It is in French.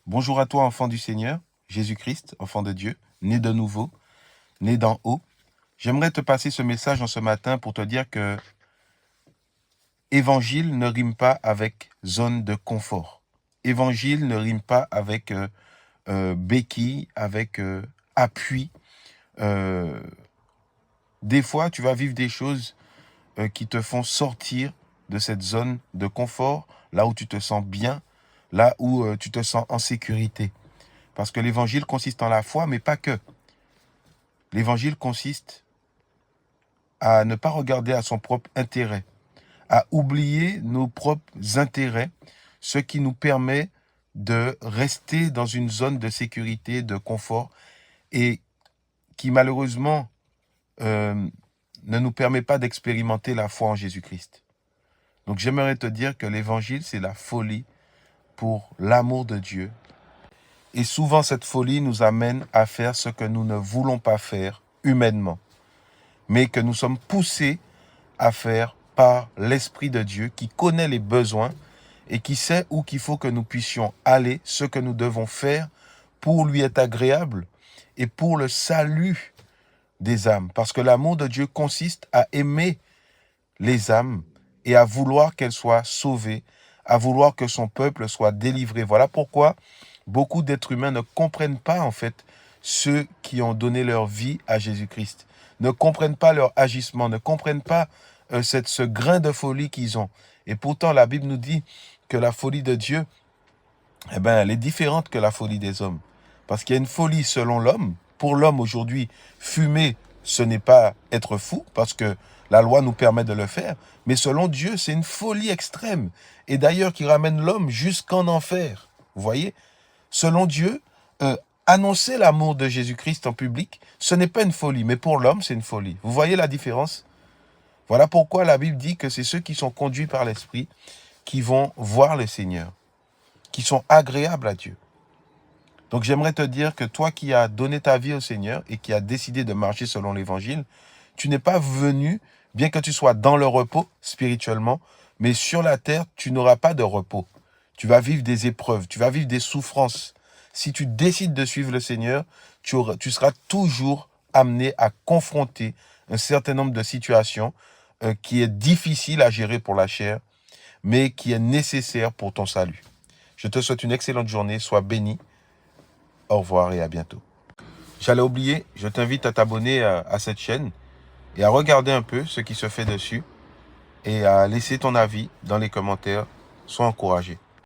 Bonjour à toi, enfant du Seigneur, Jésus-Christ, enfant de Dieu, né de nouveau, né d'en haut. J'aimerais te passer ce message en ce matin pour te dire que évangile ne rime pas avec zone de confort. Évangile ne rime pas avec béquille, avec appui. Euh, des fois, tu vas vivre des choses qui te font sortir de cette zone de confort, là où tu te sens bien, là où tu te sens en sécurité. Parce que l'évangile consiste en la foi, mais pas que. L'évangile consiste à ne pas regarder à son propre intérêt, à oublier nos propres intérêts, ce qui nous permet de rester dans une zone de sécurité, de confort, et qui malheureusement ne nous permet pas d'expérimenter la foi en Jésus-Christ. Donc j'aimerais te dire que l'évangile, c'est la folie pour l'amour de Dieu. Et souvent, cette folie nous amène à faire ce que nous ne voulons pas faire humainement, mais que nous sommes poussés à faire par l'Esprit de Dieu qui connaît les besoins et qui sait où qu'il faut que nous puissions aller, ce que nous devons faire pour lui être agréable et pour le salut des âmes. Parce que l'amour de Dieu consiste à aimer les âmes et à vouloir qu'elles soient sauvées, à vouloir que son peuple soit délivré. Voilà pourquoi beaucoup d'êtres humains ne comprennent pas en fait ceux qui ont donné leur vie à Jésus-Christ, ne comprennent pas leur agissement, ne comprennent pas ce grain de folie qu'ils ont. Et pourtant, la Bible nous dit que la folie de Dieu, elle est différente que la folie des hommes. Parce qu'il y a une folie selon l'homme. Pour l'homme aujourd'hui, fumer, ce n'est pas être fou, parce que la loi nous permet de le faire. Mais selon Dieu, c'est une folie extrême. Et d'ailleurs, qui ramène l'homme jusqu'en enfer. Vous voyez ? Selon Dieu, annoncer l'amour de Jésus-Christ en public, ce n'est pas une folie, mais pour l'homme, c'est une folie. Vous voyez la différence ? Voilà pourquoi la Bible dit que c'est ceux qui sont conduits par l'Esprit qui vont voir le Seigneur, qui sont agréables à Dieu. Donc j'aimerais te dire que toi qui as donné ta vie au Seigneur et qui as décidé de marcher selon l'Évangile, tu n'es pas venu, bien que tu sois dans le repos spirituellement, mais sur la terre, tu n'auras pas de repos. Tu vas vivre des épreuves, tu vas vivre des souffrances. Si tu décides de suivre le Seigneur, tu seras toujours amené à confronter un certain nombre de situations qui est difficile à gérer pour la chair, mais qui est nécessaire pour ton salut. Je te souhaite une excellente journée, sois béni. Au revoir et à bientôt. J'allais oublier, je t'invite à t'abonner à cette chaîne et à regarder un peu ce qui se fait dessus et à laisser ton avis dans les commentaires. Sois encouragé.